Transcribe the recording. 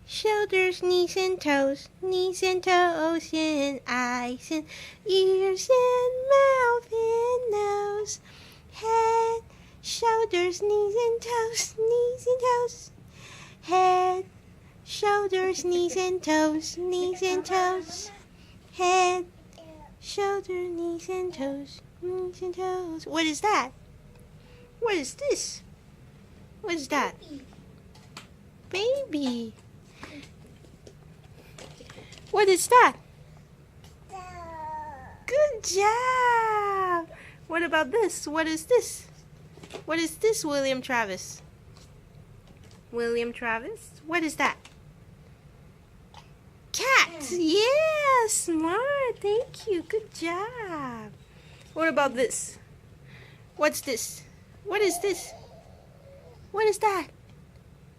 Shoulders, knees and toes and eyes and ears and mouth and nose. Head, shoulders, knees and toes. Head, shoulders, knees and toes. Head, shoulders, knees and toes. What is that? What is this? What is that? Baby. What is that? Good job. What about this? What is this? What is this, William Travis? William Travis? What is that? Cat. Yeah, smart. Thank you. Good job. What about this? What's this? What is this? What is that?